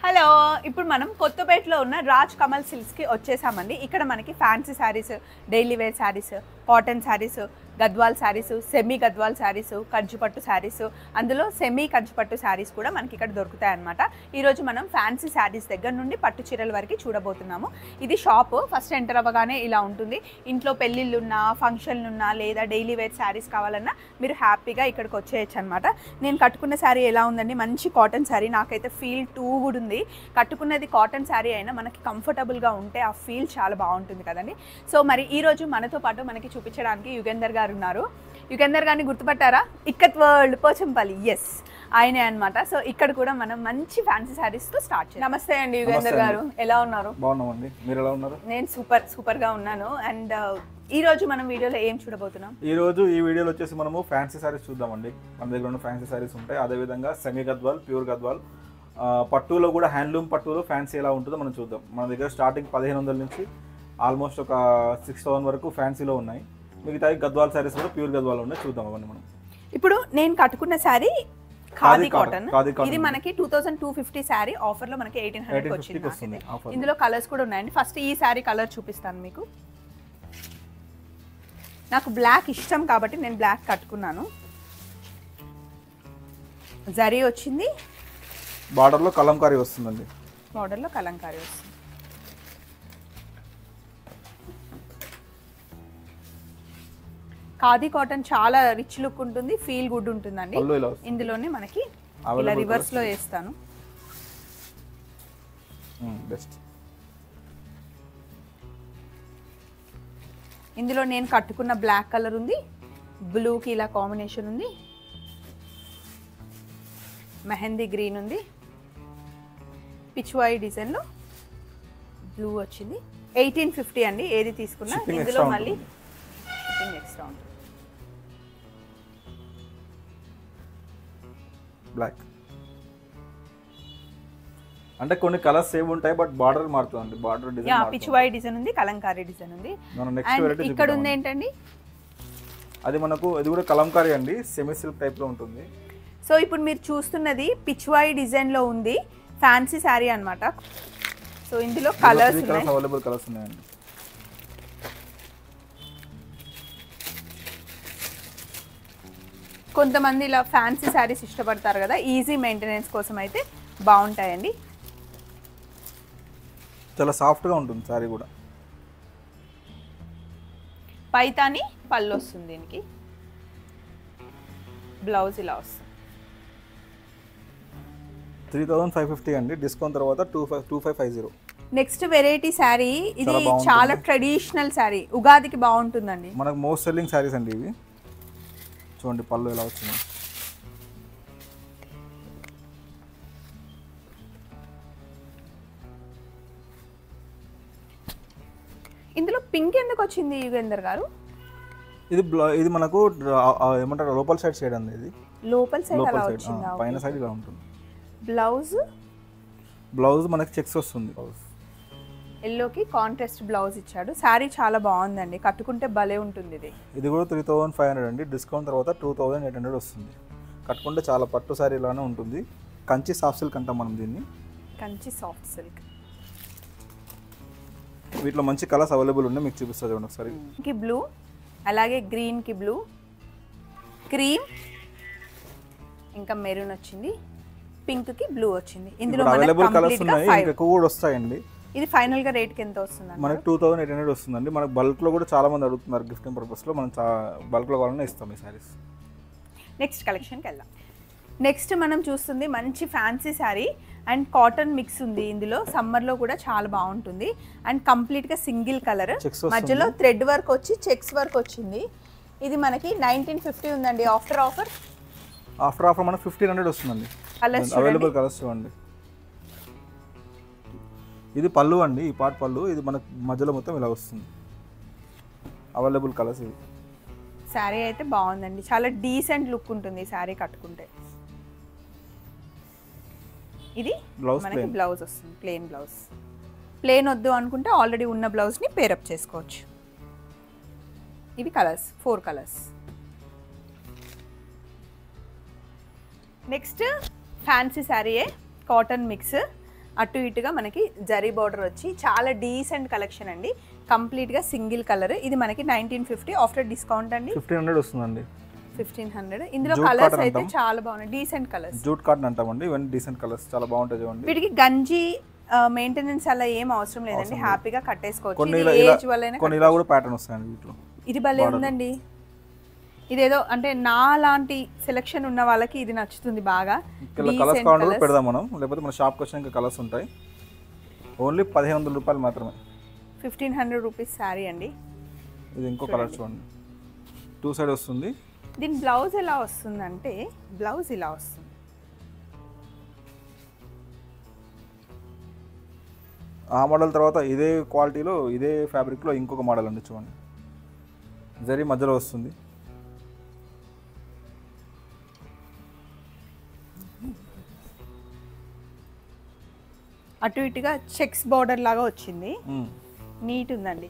Hello, ఇప్పుడు మనం కొత్తపేటలో ఉన్న రాజ్ కమల్ సిల్క్స్కి వచ్చేసామండి. ఇక్కడ మనకి fancy sarees, daily wear sarees, cotton sarees, Gadwal sarees, semi Gadwal sarees, కంచుపట్టు శారీస్, అందులో సెమీ కంచుపట్టు శారీస్ కూడా మనకి ఇక్కడ దొరుకుతాయి అన్నమాట. ఈరోజు మనం ఫ్యాన్సీ శారీస్ దగ్గర నుండి పట్టు చీరల వరకు చూడబోతున్నాము. ఇది షాప్ ఫస్ట్ ఎంటర్ అవ్వగానే ఇలా ఉంటుంది. ఇంట్లో పెళ్ళిళ్ళున్నా, ఫంక్షన్లున్నా లేదా డైలీ వేర్ శారీస్ కావాలన్నా మీరు హ్యాపీగా ఇక్కడికి వచ్చేయచ్చు అనమాట. నేను కట్టుకున్న శారీ ఎలా ఉందండి, మంచి కాటన్ శారీ. నాకైతే ఫీల్ టూ గుడ్ ఉంది. కట్టుకున్నది కాటన్ శారీ అయినా మనకి కంఫర్టబుల్గా ఉంటే ఆ ఫీల్ చాలా బాగుంటుంది కదండి. సో మరి ఈరోజు మనతో పాటు మనకి చూపించడానికి యుగేందర్ గారు ఉన్నారు. యుగేందర్ గారిని గుర్తుపట్టారా? ఇక్కత్ వరల్డ్ పోచంపల్లి, ఎస్ ఆయనే అనమాట. సో ఇక్కడ కూడా మనం మంచి ఫ్యాన్సీ శారీస్తో స్టార్ట్ చేయాలి. నమస్తే అండి యుగేందర్ గారు, ఎలా ఉన్నారు? బాగున్నామండి, మీరు ఎలా ఉన్నారు? నేను సూపర్గా ఉన్నాను. అండ్ ఈ రోజు మనం వీడియోలో ఏం చూడబోతున్నాం? ఈ వీడియోలో వచ్చేసి మనము ఫ్యాన్సీ శారీస్ చూద్దామండి. మన దగ్గర ఉన్న ఫ్యాన్సీ శారీస్ ఉంటాయి. అదేవిధంగా సెమీ గద్వాల్, ప్యూర్ గద్వాల్, పట్టులో కూడా హ్యాండ్లూమ్ పట్టులో ఫ్యాన్సీ ఎలా ఉంటుందో మనం చూద్దాం. మన దగ్గర స్టార్టింగ్ 1500 నుంచి ఆల్మోస్ట్ ఒక 6000 వరకు ఫ్యాన్సీలో ఉన్నాయి. మిగతా గద్వాల్ శారీస్ కూడా ప్యూర్ గద్వాల్ ఉన్నాయి. చూద్దాం అవన్నీ మనం. ఇప్పుడు నేను కట్టుకున్న శారీ ఖాదీ కాటన్. ఇది మనకి 2250 శారీ ఆఫర్ లో మనకి 1800 వచ్చింది. ఇందులో కలర్స్ కూడా ఉన్నాయండి. ఫస్ట్ ఈ శారీ కలర్ చూపిస్తాను మీకు. నాకు బ్లాక్ ఇష్టం కాబట్టి నేను బ్లాక్ కట్టుకున్నాను. జరీ వచ్చింది, బార్డర్లో కలంకారీ వస్తుందండి. బార్డర్లో కలంకారీ వస్తుంది. ఖాదీ కాటన్ చాలా రిచ్ లుక్ ఉంటుంది, ఫీల్ గుడ్ ఉంటుందండి. ఇందులోనే మనకి ఇలా రివర్స్ లో వేస్తాను. బెస్ట్. ఇందులో నేను కట్టుకున్న బ్లాక్ కలర్ ఉంది, బ్లూకి ఇలా కాంబినేషన్ ఉంది, మెహందీ గ్రీన్ ఉంది, పిచ్వాయి డిజైన్లో బ్లూ వచ్చింది. 1850 అండి ఏది తీసుకున్నా. ఇందులో మళ్ళీ షిప్పింగ్ ఎక్స్ట్రా ఉంటుంది. బ్లాక్ అంటే కొన్ని కలర్స్ సేమ్ ఉంటాయి, బట్ బార్డర్ మారుతుంది. బార్డర్ డిజైన్ పిచ్వాయి డిజైన్ ఉంది, కలంకారీ డిజైన్ ఉంది. ఇక్కడ ఉంది ఏంటండి, అది మనకు ఇది కూడా కలంకారీ అండి, సెమీ సిల్క్ టైప్ లో ఉంటుంది. సో ఇప్పుడు మీరు చూస్తున్నది పిచ్వాయి డిజైన్ లో ఉంది, ఫ్యాన్సీ శారీ అన్నమాట. సో ఇందులో కలర్స్ ఉన్నాయి, అవైలబుల్ కలర్స్ ఉన్నాయండి. కొంతమంది ఇలా ఫ్యాన్సీ శారీస్ ఇష్టపడతారు కదా, ఈజీ మెయింటెనెన్స్ కోసం అయితే బాగుంటాయండి. చాలా సాఫ్ట్ గా ఉంటుంది శారీ కూడా. పైతాని పళ్ళు వస్తుంది, దీనికి బ్లౌజ్ ఇలా వస్తుంది. 3550 అండి, డిస్కౌంట్ తర్వాత 2550. నెక్స్ట్ వెరైటీ శారీ, ఇది చాలా ట్రెడిషనల్ శారీ, ఉగాదికి బాగుంటుందండి. మనకు మోస్ట్ సెల్లింగ్ శారీస్ అండి ఇవి. చూడండి పళ్ళు ఎలా వచ్చింది. ఇందులో పింక్ ఎందుకు వచ్చింది యుగేందర్ గారు? ఇది మనకు ఏమంటారు, లోపల సైడ్ షేడ్ అండి. ఇది లోపల సైడ్ అలా వచ్చిందా? పైన సైడ్ ఇలా ఉంటుంది. బ్లౌజ్ మనకి చెక్స్ వస్తుంది. ఎల్లోకి కాంట్రాస్ట్ బ్లౌజ్ ఇచ్చాడు. శారీ చాలా బాగుందండి, కట్టుకుంటే భలే ఉంటుంది. ఇది కూడా 3500 అండి, డిస్కౌంట్ తర్వాత 2800 వస్తుంది. కట్టుకుంటే చాలా పట్టు శారీ లానే ఉంటుంది. కంచి సాఫ్ట్ సిల్క్ అంటాం మనం దీన్ని. Kanchi soft silk. వీటిలో మంచి కలర్స్ అవైలబుల్ ఉన్నాయి, మీకు చూపిస్తా చూడండి ఒకసారి. బ్లూ, అలాగే గ్రీన్ కి బ్లూ, క్రీమ్, ఇంకా మెరూన్ వచ్చింది, పింక్ కి బ్లూ వచ్చింది. ఇందులో అవైలబుల్ కలర్స్ ఉన్నాయి, ఇంకా కూడా వస్తాయండి. ఇది ఫైనల్ గా రేట్ కి ఎంత వస్తుంది? మనకి 2800 వస్తుందండి. మనకి బల్క్ లో కూడా చాలా మంది అడుగుతున్నారు, గిఫ్టింగ్ పర్పస్ లో. మనం బల్క్ లో కావాలన్నా ఇస్తాం ఈ సారీస్. నెక్స్ట్ కలెక్షన్ కి వెళ్దాం. నెక్స్ట్ మనం చూస్తుంది మంచి fancy sari and cotton mix ఉంది. ఇందులో సమ్మర్ లో కూడా చాలా బాగుంటుంది. అండ్ కంప్లీట్ గా సింగిల్ కలర్, మధ్యలో థ్రెడ్ వర్క్ వచ్చి చెక్స్ వర్క్ వచ్చింది. ఇది మనకి 1950 ఉందండి. ఆఫ్టర్ ఆఫర్ మనకి 1500 వస్తుందండి. అవైలబుల్ కలర్స్ చూడండి. ఇది పళ్ళు అండి, ఈ పార్ట్ పళ్ళు. ఇది మనకు మధ్యలో మొత్తం ఇలా వస్తుంది. అవైలబుల్ కలర్స్ ఇది. శారీ అయితే బాగుందండి, చాలా డీసెంట్ లుక్ ఉంటుంది ఈ శారీ కట్టుకుంటే. ఇది మనకి బ్లౌజ్ వస్తుంది, ప్లెయిన్ బ్లౌజ్. ప్లెయిన్ వద్దు అనుకుంటే ఆల్రెడీ ఉన్న బ్లౌజ్ని పేరప్ చేసుకోవచ్చు. ఇవి కలర్స్, 4 కలర్స్. నెక్స్ట్ ఫ్యాన్సీ శారీయే, కాటన్ మిక్స్. అటు ఇటుగా మనకి జరీ బార్డర్ వచ్చి చాలా డీసెంట్ కలెక్షన్ అండి. కంప్లీట్గా సింగిల్ కలర్. ఇది మనకి 1950 ఆఫ్టర్ డిస్కౌంట్ అండి 1500 వస్తుందండి. 1500. ఇందులో కలర్స్ అయితే చాలా బాగున్నాయి, డీసెంట్ కలర్స్. జూట్ కాటన్ అంటామండి, ఇవన్నీ డీసెంట్ కలర్స్ చాలా బాగుంటాయి చూడండి. వీటికి గంజి మెయింటెనెన్స్ అలా ఏం అవసరం లేదండి, హ్యాపీగా కట్టేసుకోవచ్చు. కొన్ని ఇలా కూడా ప్యాటర్న్ వస్తాయండి వీటిలో. ఇది భలే ఉందండి. ఇదేదో అంటే నా లాంటి సెలెక్షన్ ఉన్న వాళ్ళకి ఇది నచ్చుతుంది బాగా. కలర్స్ కావాలంటే పెడదాం మనం, లేకపోతే మన షాప్కి వచ్చిన ఇంకా కలర్స్ ఉంటాయి. ఓన్లీ 1500 రూపాయలు మాత్రమే. 1500 రూపీస్ శారీ అండి. ఇది ఇంకో కలర్ చూడండి, 2 సైడ్ వస్తుంది. దీని బ్లౌజ్ ఎలా వస్తుందంటే బ్లౌజ్ ఇలా వస్తుంది. ఆ మోడల్ తర్వాత ఇదే క్వాలిటీలో ఇదే ఫ్యాబ్రిక్లో ఇంకొక మోడల్ అండి చూడండి, జరీ మధ్యలో వస్తుంది. అటు ఇటుగా చెక్స్ బార్డర్ లాగా వచ్చింది, నీట్ ఉందండి.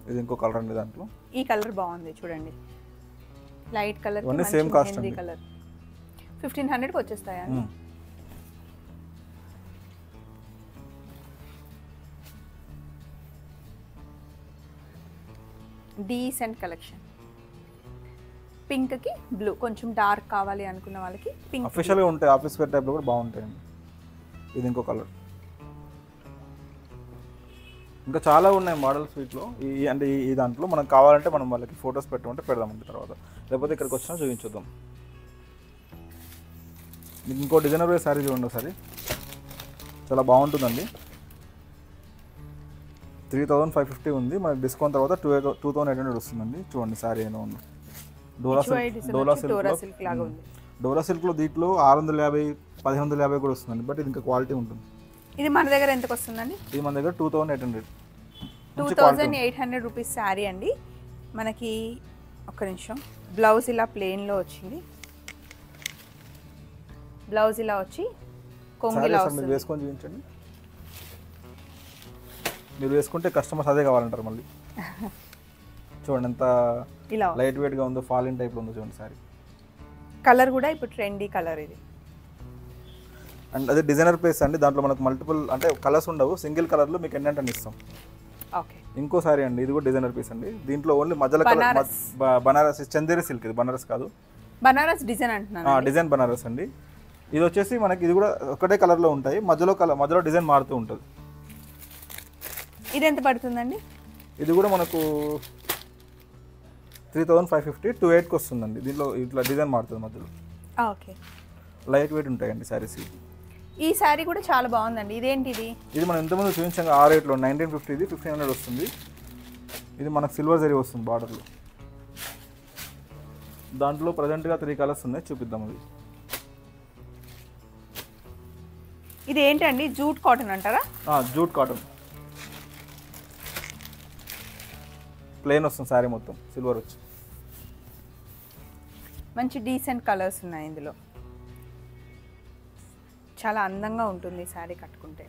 ఇది ఇంకో కలర్ అండి, దాంట్లో ఈ కలర్ బాగుంది చూడండి, లైట్ కలర్. సేమ్ కాస్ట్ అండి. కలర్ 1500కి వచ్చేస్తాయా? Decent collection. పింక్ కి బ్లూ, కొంచెం డార్క్ కావాలి అనుకున్న వాళ్ళకి పింక్. అఫీషియల్ గా ఉంటాయి, ఆఫీస్ వేర్ టైప్ లో కూడా బాగుంటాయండి. ఇది ఇంకో కలర్. ఇంకా చాలా ఉన్నాయి మోడల్స్ వీటిలో. అంటే ఈ దాంట్లో మనకు కావాలంటే మనం వాళ్ళకి ఫొటోస్ పెట్టమంటే పెడదామండి తర్వాత, లేకపోతే ఇక్కడికి వచ్చినా చూపించుద్దాం. ఇంకో డిజైనర్ వేర్ శారీ చూడండి ఒకసారి, చాలా బాగుంటుందండి. 3550 ఉంది, మనకి డిస్కౌంట్ తర్వాత 2800 వస్తుందండి. చూడండి శారీ అయినా ఉంది. డోలా సిల్క్లో దీంట్లో 650 1150 కూడా వస్తుందండి, బట్ ఇది ఇంకా క్వాలిటీ ఉంటుంది. ఇది మన దగ్గర ఎంతకు వస్తుందండి? ఇది మన దగ్గర 2800 రూపీస్ శారీ అండి. మనకి ఒక్క నిమిషం, బ్లౌజ్ ఇలా ప్లెయిన్లో వచ్చింది. బ్లౌజ్ ఇలా వచ్చి కొంగిలా వస్తుంది. వేసుకొని చూపించండి. మీరు వేసుకుంటే కస్టమర్స్ అదే కావాలంటారు మళ్ళీ. చూడండి ఎంత ఇలా లైట్ వెయిట్గా ఉందో, ఫాలిన్ టైప్లో ఉందో చూడండి సారీ. కలర్ కూడా ఇప్పుడు ట్రెండీ కలర్ ఇది. అండ్ అదే డిజైనర్ పీస్ అండి, దాంట్లో మనకు మల్టిపుల్ అంటే కలర్స్ ఉండవు, సింగిల్ కలర్లో మీకు ఎన్నంటే ఇస్తాం. ఓకే. ఇంకో సారీ అండి, ఇది కూడా డిజైనర్ పీస్ అండి. దీంట్లో ఓన్లీ మధ్యలో బనారస్, చందేరి సిల్క్. ఇది బనారస్ కాదు, బనారస్ డిజైన్ అంటున్నాను. డిజైన్ బనారస్ అండి. ఇది వచ్చేసి మనకి ఇది కూడా ఒకటే కలర్లో ఉంటాయి, మధ్యలో డిజైన్ మారుతూ ఉంటుంది. ఇది ఎంత పడుతుందండి? ఇది కూడా మనకు 3550 28కి వస్తుందండి. దీంట్లో ఇట్లా డిజైన్ మారుతుంది మధ్యలో. ఓకే. లైట్ వెయిట్ ఉంటాయండి శారీస్. ఈ శారీ కూడా చాలా బాగుందండి. ఇదేంటిది? ఇది మనం ఇంతకుముందు చూపించాం ఆ రేట్లో 1950, ఇది 1500 వస్తుంది. ఇది మనకు సిల్వర్ జరీ వస్తుంది బార్డర్లో. దాంట్లో ప్రజెంట్గా 3 కలర్స్ ఉన్నాయి, చూపిద్దాం. అది ఇది ఏంటండి? జూట్ కాటన్ అంటారా? జూట్ కాటన్ ప్లెయిన్ వస్తుంది శారీ మొత్తం, సిల్వర్ వచ్చి. మంచి డీసెంట్ కలర్స్ ఉన్నాయి ఇందులో. చాలా అందంగా ఉంటుంది శారీ కట్టుకుంటే,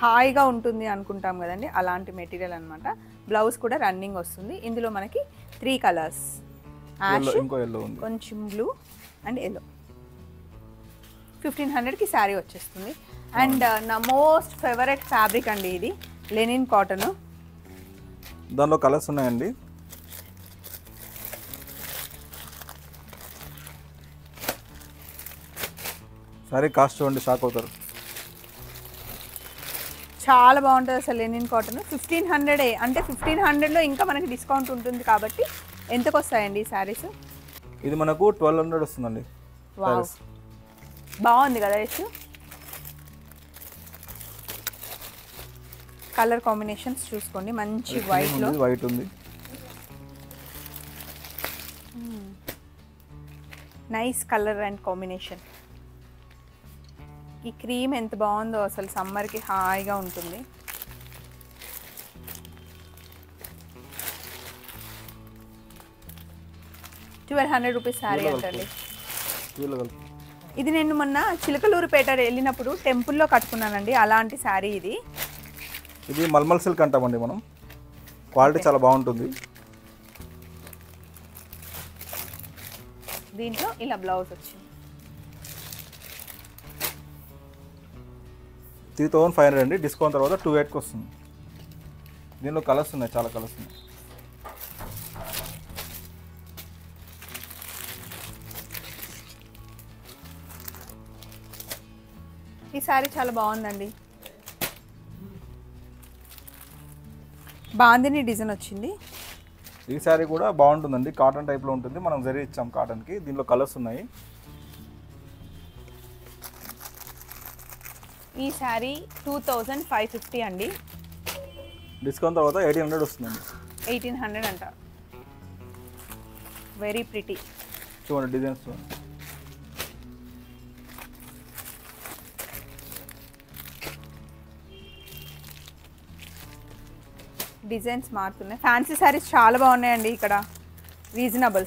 హాయిగా ఉంటుంది అనుకుంటాం కదండి, అలాంటి మెటీరియల్ అనమాట. బ్లౌజ్ కూడా రన్నింగ్ వస్తుంది. ఇందులో మనకి 3 కలర్స్, యాష్, కొంచెం బ్లూ అండ్ ఎల్లో. 1500కి శారీ వచ్చేస్తుంది. అండ్ నా మోస్ట్ ఫేవరెట్ ఫ్యాబ్రిక్ అండి ఇది, లెనిన్ కాటన్. దానిలో కలర్స్ ఉన్నాయండి. సారీ కాస్ట్ చూడండి, షాక్ అవుతారు. చాలా బాగుంటుంది అసలు లెనిన్ కాటన్. 1500 అంటే 1500లో ఇంకా మనకి డిస్కౌంట్ ఉంటుంది కాబట్టి ఎంతకు వస్తాయండి ఈ శారీస్? ఇది మనకు 1200 వస్తుందండి. వావ్, బాగుంది కదా యశ్. కలర్ కాంబినేషన్స్ చూసుకోండి, మంచి వైట్లో. వైట్ ఉంది, నైస్ కలర్ అండ్ కాంబినేషన్. ఈ క్రీమ్ ఎంత బాగుందో అసలు, సమ్మర్కి హాయిగా ఉంటుంది. ₹1200 శారీ అంటండి. ఇది నేను మొన్న చిలకలూరుపేట వెళ్ళినప్పుడు టెంపుల్లో కట్టుకున్నానండి, అలాంటి శారీ ఇది. ఇది మల్మల్ సిల్క్ అంటామండి మనం. క్వాలిటీ చాలా బాగుంటుంది. దీంట్లో ఇలా బ్లౌజ్ వచ్చింది. 3500 అండి, డిస్కౌంట్ తర్వాత 2800కి వస్తుంది. దీనిలో కలర్స్ ఉన్నాయి, చాలా కలర్స్ ఉన్నాయి. ఈ శారీ చాలా బాగుందండి. బాందిని డిజైన్ వచ్చింది. ఈ శారీ కూడా బాగుంటుందండి, కాటన్ టైప్లో ఉంటుంది. మనం జరీ ఇచ్చాం కాటన్కి. దీనిలో కలర్స్ ఉన్నాయి. ఈ శారీ 2550 అండి, డిస్కౌంట్ తర్వాత 1800 వస్తుందండి. 1800 అంట. Very pretty. చూడండి డిజైన్స్ చూడండి. డిజైన్స్ మారుతున్నాయి. ఫ్యాన్సీ శారీస్ చాలా బాగున్నాయండి ఇక్కడ, రీజనబుల్.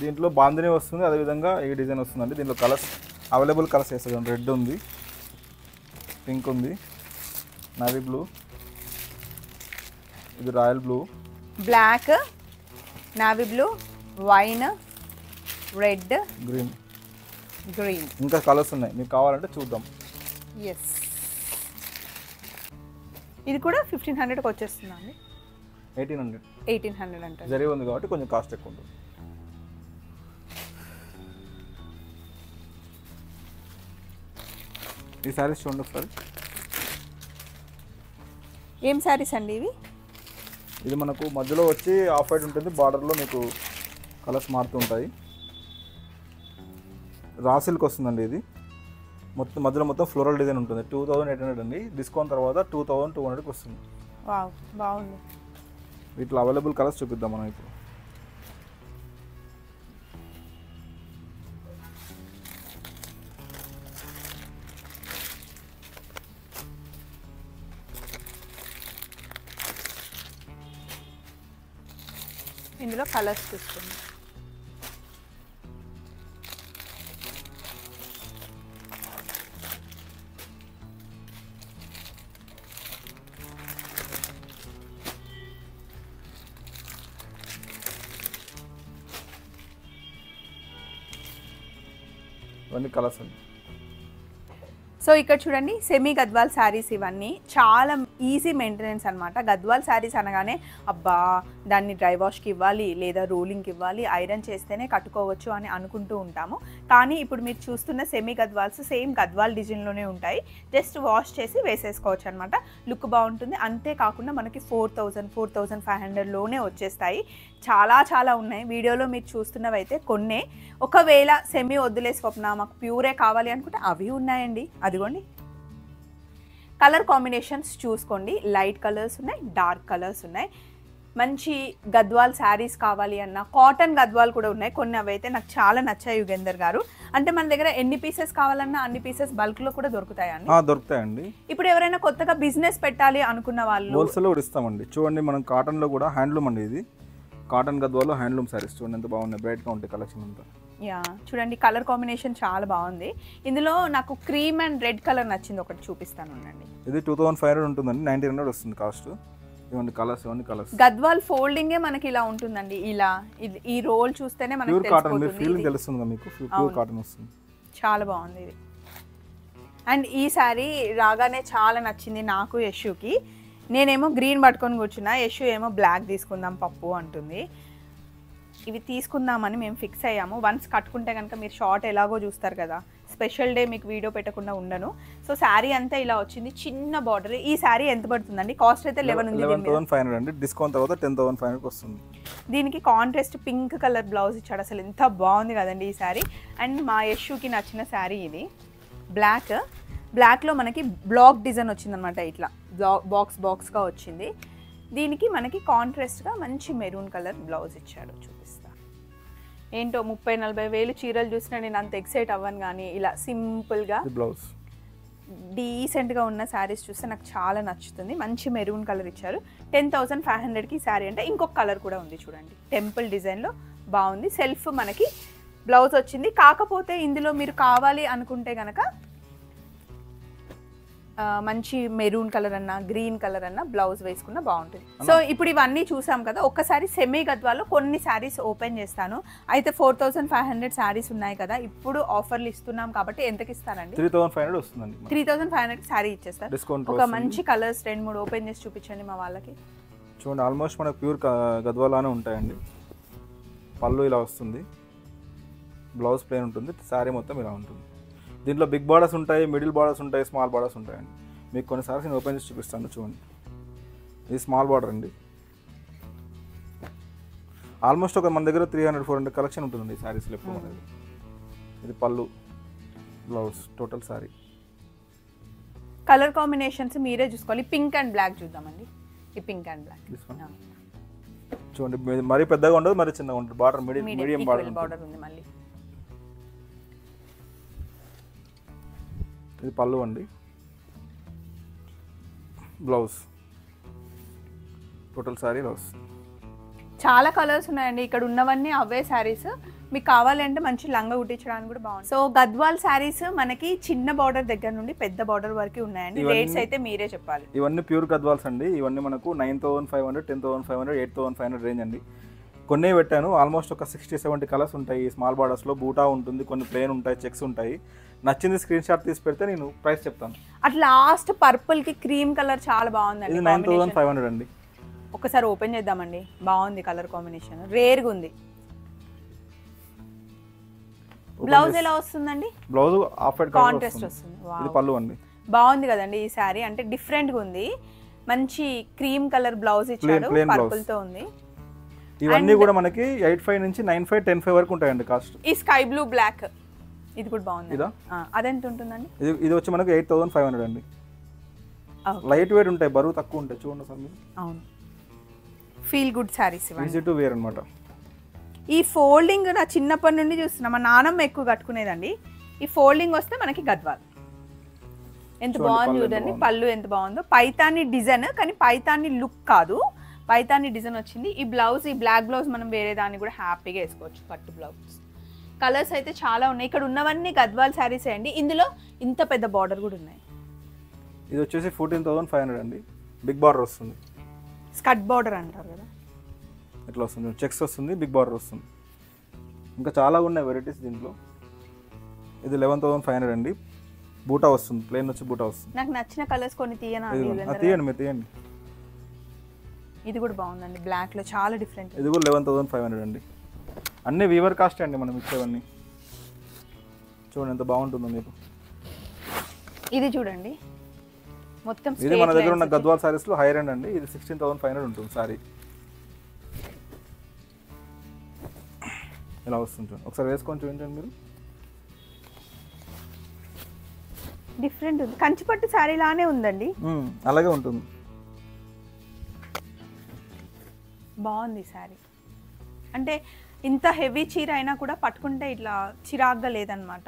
దీంట్లో బాందిని వస్తుంది, అదేవిధంగా ఈ డిజైన్ వస్తుందండి. దీంట్లో కలర్స్ అవైలబుల్ కలర్స్ వేస్తుంది. రెడ్ ఉంది, పింక్ ఉంది, నవీ బ్లూ, ఇది royal blue, black, navy blue, wine, red, green, green. ఇంకా కలర్స్ ఉన్నాయి, మీకు కావాలంటే చూద్దాం. ఎస్, ఇది కూడా 1500కి వచ్చేస్తుందండి. 1800. 1800 అంటే జరీ ఉంది కాబట్టి కొంచెం కాస్ట్ ఎక్కువ ఉంటుంది. ఈ శారీస్ చూడండి ఒకసారి. ఏం శారీస్ అండి ఇవి? ఇది మనకు మధ్యలో వచ్చి ఆఫ్ వైట్ ఉంటుంది, బార్డర్లో మీకు కలర్స్ మారుతూ ఉంటాయి. రా సిల్క్ వస్తుందండి. ఇది మొత్తం మధ్యలో మొత్తం ఫ్లోరల్ డిజైన్ ఉంటుంది. 2800 అండి, డిస్కౌంట్ తర్వాత 2200కి వస్తుంది. వావ్, బాగుంది. వీటిలో అవైలబుల్ కలర్స్ చూపిద్దాం మనం ఇప్పుడు. ఇందులో కలర్స్ చూస్తుంది. ఇవన్నీ కలర్స్ అండి. సో ఇక్కడ చూడండి, సెమీ గద్వాల్ శారీస్ ఇవన్నీ చాలా ఈజీ మెయింటెనెన్స్ అనమాట. గద్వాల్ శారీస్ అనగానే అబ్బా దాన్ని డ్రై వాష్కి ఇవ్వాలి లేదా రోలింగ్కి ఇవ్వాలి, ఐరన్ చేస్తేనే కట్టుకోవచ్చు అని అనుకుంటూ ఉంటాము. కానీ ఇప్పుడు మీరు చూస్తున్న సెమీ గద్వాల్స్ సేమ్ గద్వాల్ డిజైన్లోనే ఉంటాయి. జస్ట్ వాష్ చేసి వేసేసుకోవచ్చు అనమాట. లుక్ బాగుంటుంది. అంతేకాకుండా మనకి 4500లోనే వచ్చేస్తాయి. చాలా ఉన్నాయి. వీడియోలో మీరు చూస్తున్నవైతే కొన్నే. ఒకవేళ సెమీ వద్దులే స్వప్న, మాకు ప్యూరే కావాలి అనుకుంటే అవి ఉన్నాయండి. అదిగోండి, కలర్ కాంబినేషన్స్ చూసుకోండి. లైట్ కలర్స్ ఉన్నాయి, డార్క్ కలర్స్ ఉన్నాయి. మంచి గద్వాల్ శారీస్ కావాలి అన్న కాటన్ గద్వాల్ కూడా ఉన్నాయి. కొన్ని అవైతే నాకు చాలా నచ్చాయి యుగేందర్ గారు. అంటే మన దగ్గర ఎన్ని పీసెస్ కావాలన్నా అన్ని పీసెస్ బల్క్లో కూడా దొరుకుతాయండి? దొరుకుతాయండి. ఇప్పుడు ఎవరైనా కొత్తగా బిజినెస్ పెట్టాలి అనుకున్న వాళ్ళు హోల్సేల్ కూడా ఇస్తామండి. చూడండి, మనం కాటన్లో కూడా హ్యాండ్లూమ్ అండి. ఇది కాటన్ గద్వాలో హ్యాండ్లూమ్ శారీస్ చూడండి ఎంత బాగున్నాయి, బ్రైట్గా ఉంటాయి కలెక్షన్ అంతా. యా, చూడండి కలర్ కాంబినేషన్ చాలా బాగుంది. ఇందులో నాకు క్రీమ్ అండ్ రెడ్ కలర్ నచ్చింది, ఒకటి చూపిస్తాను ఉండండి. ఇది 2500 ఉంటుందండి, 1900 వస్తుంది కాస్ట్. ఇవన్నీ కలర్స్, ఇవన్నీ కలర్స్. గద్వాల్ ఫోల్డింగే మనకి ఇలా ఉంటుందండి. ఇలా ఈ రోల్ చూస్తేనే మనకి ప్యూర్ కాటన్, మీరు ఫీల్ తెలుస్తుంది మీకు, ప్యూర్ కాటన్ వస్తుంది. చాలా బాగుంది ఇది. అండ్ ఈ శారీ రాగానే చాలా నచ్చింది నాకు, యశుకి. నేనేమో గ్రీన్ పట్టుకొని కూర్చున్నా, యశు ఏమో బ్లాక్ తీసుకుందాం పప్పు అంటుంది. ఇవి తీసుకుందామని మేము ఫిక్స్ అయ్యాము. వన్స్ కట్టుకుంటే కనుక మీరు షార్ట్ ఎలాగో చూస్తారు కదా, స్పెషల్ డే మీకు వీడియో పెట్టకుండా ఉండను. సో శారీ అంతా ఇలా వచ్చింది, చిన్న బార్డర్. ఈ శారీ ఎంత పడుతుందండి? కాస్ట్ అయితే 11,500 అండి, డిస్కౌంట్ తర్వాత 10,500కి వస్తుంది. దీనికి కాంట్రాస్ట్ పింక్ కలర్ బ్లౌజ్ ఇచ్చాడు. అసలు ఎంత బాగుంది కదండి ఈ శారీ. అండ్ మా యశుకి నచ్చిన శారీ ఇది. బ్లాక్లో మనకి బ్లాక్ డిజైన్ వచ్చిందనమాట. ఇట్లా బాక్స్గా వచ్చింది. దీనికి మనకి కాంట్రాస్ట్గా మంచి మెరూన్ కలర్ బ్లౌజ్ ఇచ్చాడు. చూపిస్తా. ఏంటో 30-40 వేలు చీరలు చూసినా నేను అంత ఎక్సైట్ అవ్వను, కానీ ఇలా సింపుల్గా బ్లౌజ్ డీసెంట్గా ఉన్న శారీస్ చూస్తే నాకు చాలా నచ్చుతుంది. మంచి మెరూన్ కలర్ ఇచ్చారు. 10,500కి శారీ అంటే ఇంకొక కలర్ కూడా ఉంది చూడండి, టెంపుల్ డిజైన్లో బాగుంది. సెల్ఫ్ మనకి బ్లౌజ్ వచ్చింది. కాకపోతే ఇందులో మీరు కావాలి అనుకుంటే కనుక మంచి మెరూన్ కలర్ అన్న గ్రీన్ కలర్ అన్న బ్లౌజ్ వేసుకున్న బాగుంటుంది. సో ఇప్పుడు ఇవన్నీ చూసాం కదా, ఒక్కసారి సెమీ గద్వాల్లో కొన్ని శారీస్ ఓపెన్ చేస్తాను. అయితే 4500 శారీస్ ఉన్నాయి కదా, ఇప్పుడు ఆఫర్లు ఇస్తున్నాం కాబట్టి ఎంతకి ఇస్తారండి? 3500 వస్తుందండి. 3500 శారీ ఇచ్చేస్తారు. డిస్కౌంట్ ఒక మంచి కలర్స్ 2-3 ఓపెన్ చేసి చూపించండి మా వాళ్ళకి. చూడండి, ఆల్మోస్ట్ మనకు ప్యూర్ గద్వాలానే ఉంటాయండి. పళ్ళు ఇలా వస్తుంది, బ్లౌజ్ ప్లేన్ ఉంటుంది, శారీ మొత్తం ఇలా ఉంటుంది. దీంట్లో బిగ్ బార్డర్స్ ఉంటాయి, మిడిల్ బార్డర్స్ ఉంటాయి, స్మాల్ బార్డర్స్ ఉంటాయండి. మీకు కొన్నిసార్లు నేను ఓపెన్ చేసి చూపిస్తాను. చూడండి, ఇది స్మాల్ బార్డర్ అండి. ఆల్మోస్ట్ ఒక మన దగ్గర 300-400 కలెక్షన్ ఉంటుందండి ఈ శారీస్లో ఎప్పుడు మన దగ్గర. ఇది పళ్ళు, blouse, total sari. Colour combinations మీరే చూసుకోవాలి. పింక్ అండ్ బ్లాక్ చూద్దామండి. ఈ పింక్ అండ్ బ్లాక్ చూడండి, మరీ పెద్దగా ఉండదు, మరీ చిన్నగా ఉంటుంది. బార్డర్ మీడియం బార్డర్ ఉంది. మళ్ళీ ఇది పళ్ళు అండి, బ్లౌజ్, టోటల్ శారీ బ్లౌజ్. చాలా కలర్స్ ఉన్నాయండి. ఇక్కడ ఉన్నవన్నీ అవే శారీస్. మీకు కావాలంటే మంచి లంగా కుట్టించడానికి కూడా బాగుంది. సో గద్వాల్ శారీస్ మనకి చిన్న బార్డర్ దగ్గర నుండి పెద్ద బార్డర్ వరకు ఉన్నాయండి. రేట్స్ అయితే మీరే చెప్పాలి. ఇవన్నీ ప్యూర్ గద్వాల్స్ అండి. ఇవన్నీ మనకు 9500, 10500, 8500 రేంజ్ అండి. కొన్ని పెట్టాను. ఆల్మోస్ట్ ఒక 60-70 కలర్స్ ఉంటాయి. స్మాల్ బార్డర్స్లో బూటా ఉంటుంది, కొన్ని ప్లేన్ ఉంటాయి, చెక్స్ ఉంటాయి. నచ్చింది స్క్రీన్ షాట్ తీసి పెడితే నేను ప్రైస్ చెప్తాను. అట్లా లాస్ట్ పర్పుల్ కి క్రీమ్ కలర్ చాలా బాగుందండి. ఇది 9500 అండి. ఒకసారి ఓపెన్ చేద్దామండి. బాగుంది కలర్ కాంబినేషన్, రేర్గా ఉంది. బ్లౌజ్ ఎలా వస్తుందండి? బ్లౌజ్ ఆఫ్ వైట్ కాంట్రాస్ట్ వస్తుంది. ఇది పళ్ళు అండి. బాగుంది కదండి ఈ సారీ, అంటే డిఫరెంట్ గా ఉంది. మంచి క్రీమ్ కలర్ బ్లౌజ్ ఇచ్చాడు, పర్పుల్ తో ఉంది. ఇవన్నీ కూడా మనకి 85 నుంచి 95, 105 వరకు ఉంటాయండి కాస్ట్. ఈ స్కై బ్లూ బ్లాక్ ఇది కూడా బాగుంది. అదెంత ఉంటుందండి? ఇది వచ్చి మనకి 8500 అండి. లైట్ వెయిట్ ఉంటాయి, బరువు తక్కువ ఉంటాయి. చూడండి సార్ మీరు. అవును, feel good saris, easy to wear అన్నమాట. ఈ ఫోల్డింగ్ నా చిన్నప్పటి నుండి చూస్తున్నా, మా నాన్నమ్మ ఎక్కువ కట్టుకునేదండి. ఈ ఫోల్డింగ్ వస్తే మనకి గద్వాల్. ఎంత బాగుంది చూడండి, పళ్ళు ఎంత బాగుందో. పైతాని డిజైన్, కానీ పైతాని లుక్ కాదు, పైతాని డిజైన్ వచ్చింది. ఈ బ్లౌజ్, ఈ బ్లాక్ బ్లౌజ్ మనం వేరే దాన్ని కూడా హ్యాపీగా వేసుకోవచ్చు. పట్టు బ్లౌజ్ కలర్స్ అయితే చాలా ఉన్నాయి. ఇక్కడ ఉన్నవన్నీ గద్వాల్ శారీస్ అండి. ఇందులో ఇంత పెద్ద బార్డర్ కూడా ఉన్నాయి. ఇది వచ్చేసి 14500 అండి. బిగ్ బార్డర్ వస్తుంది, స్కర్ట్ బార్డర్ అంటారు కదా, ఇట్లా వస్తుంది. చెక్స్ వస్తుంది, బిగ్ బార్డర్ వస్తుంది. ఇంకా చాలా ఉన్నాయి వెరైటీస్ దీంట్లో. ఇది 11500 అండి. బూటా వస్తుంది, ప్లేన్ వచ్చి బూటా వస్తుంది. నాకు నచ్చిన కలర్స్ కొన్ని తీయనా? తీయండి మీరు, తీయండి. ఇది కూడా బాగుందండి, బ్లాక్ లో చాలా డిఫరెంట్. ఇది కూడా 11500 అండి. అన్ని వీవర్ కాస్ట్ అండి మనం ఇచ్చేవన్నీ. చూడండి ఎంత బాగుంటుందో మీకు. ఇది చూడండి మొత్తం. ఇది మన దగ్గర ఉన్న గద్వాల్ సారీస్ లో హైర్ ఎండ్ అండి. ఇది 16500 ఉంటుంది సారీ. ఇలా వస్తుంది, ఒకసారి వేసుకొని చూడండి మీరు. డిఫరెంట్ ఉంది, కంచిపట్టు సారీ లానే ఉందండి. అలాగే ఉంటుంది, బాగుంది సారీ. అంటే ఇంత హెవీ చీర అయినా కూడా పట్టుకుంటే ఇట్లా చిరాగ్గా లేదనమాట.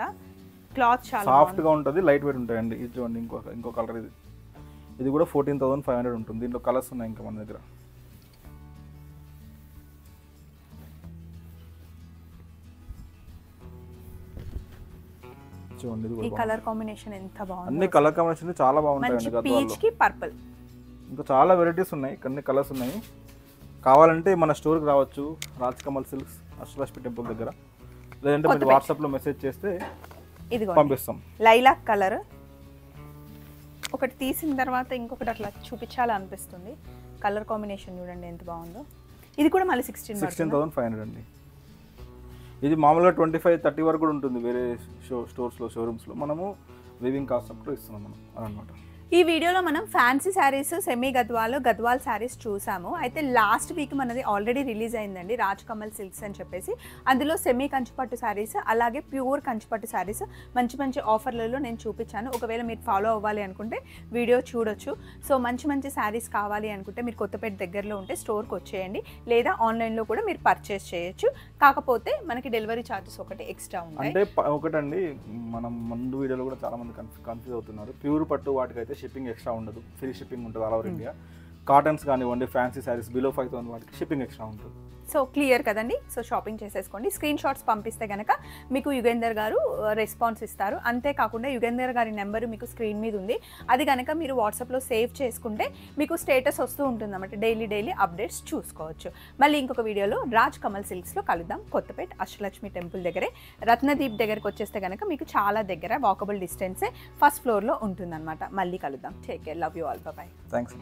క్లాత్ చాలా సాఫ్ట్ గా ఉంటుంది, లైట్ వెయిట్ ఉంటాయండి. ఇది చూడండి, ఇంకో కలర్. ఇది కూడా 14500 ఉంటుంది. దీంట్లో కలర్స్ ఉన్నాయి ఇంకా మన దగ్గర. చూడండి, ఇది ఈ కలర్ కాంబినేషన్ ఎంత బాగుంది. అన్ని కలర్ కాంబినేషన్ చాలా బాగుంటాయండి. పీచ్ కి పర్పుల్, ఇంకా చాలా వెరైటీస్ ఉన్నాయి, అన్ని కలర్స్ ఉన్నాయి. కావాలంటే మన స్టోర్కి రావచ్చు, రాజ్ కమల్ సిల్క్స్, అష్టలక్ష్మి టెంపుల్ దగ్గర. లేదంటే మీరు వాట్సాప్లో మెసేజ్ చేస్తే పంపిస్తాం. లైలాక్ కలర్ ఒకటి తీసిన తర్వాత ఇంకొకటి అట్లా చూపించాలనిపిస్తుంది. కలర్ కాంబినేషన్ చూడండి ఎంత బాగుందో. ఇది కూడా మళ్ళీ 16500 అండి. ఇది మామూలుగా 25-30 వరకు కూడా ఉంటుంది వేరే స్టోర్స్లో, షోరూమ్స్లో. మనము వీవింగ్ కాస్ట్ అప్పుడు ఇస్తున్నాం మనం అన్నమాట. ఈ వీడియోలో మనం ఫ్యాన్సీ శారీస్, సెమీ గద్వాల్ శారీస్ చూసాము. అయితే లాస్ట్ వీక్ మనది ఆల్రెడీ రిలీజ్ అయిందండి, రాజ్ కమల్ సిల్క్స్ అని చెప్పేసి. అందులో సెమీ కంచిపట్టు శారీస్, అలాగే ప్యూర్ కంచిపట్టు శారీస్ మంచి మంచి ఆఫర్లలో నేను చూపించాను. ఒకవేళ మీరు ఫాలో అవ్వాలి అనుకుంటే వీడియో చూడొచ్చు. సో మంచి మంచి శారీస్ కావాలి అనుకుంటే మీరు కొత్తపేట దగ్గరలో ఉంటే స్టోర్కి వచ్చేయండి, లేదా ఆన్లైన్లో కూడా మీరు పర్చేస్ చేయొచ్చు. కాకపోతే మనకి డెలివరీ ఛార్జెస్ ఒకటి ఎక్స్ట్రా ఉంటాయి. అంటే ఒకటండి, మనం ముందు వీడియోలో కూడా చాలా మంది కన్ఫ్యూజ్ అవుతున్నారు. ప్యూర్ పట్టు వాటికైతే షిప్పింగ్ ఎక్స్ట్రా ఉండదు, ఫ్రీ షిప్పింగ్ ఉంటుంది ఆల్ ఓవర్ ఇండియా. కాటన్స్ కానివ్వండి, ఫ్యాన్సీ శారీస్ బిలో 5000 వాటికి షిప్పింగ్ ఎక్స్ట్రా ఉంటుంది. సో క్లియర్ కదండి. సో షాపింగ్ చేసేసుకోండి. స్క్రీన్ షాట్స్ పంపిస్తే కనుక మీకు యుగేందర్ గారు రెస్పాన్స్ ఇస్తారు. అంతేకాకుండా యుగేందర్ గారి నెంబర్ మీకు స్క్రీన్ మీద ఉంది. అది కనుక మీరు వాట్సాప్లో సేవ్ చేసుకుంటే మీకు స్టేటస్ వస్తూ ఉంటుంది అన్నమాట. డైలీ అప్డేట్స్ చూసుకోవచ్చు. మళ్ళీ ఇంకొక వీడియోలో రాజ్ కమల్ సిల్క్స్లో కలుద్దాం. కొత్తపేట అష్టలక్ష్మి టెంపుల్ దగ్గరే రత్నదీప్ దగ్గరకు వచ్చేస్తే కనుక మీకు చాలా దగ్గర వాకబుల్ డిస్టెన్సే ఫస్ట్ ఫ్లోర్లో ఉంటుందన్నమాట. మళ్ళీ కలుద్దాం. Take care. Love you all. Bye. Thanks.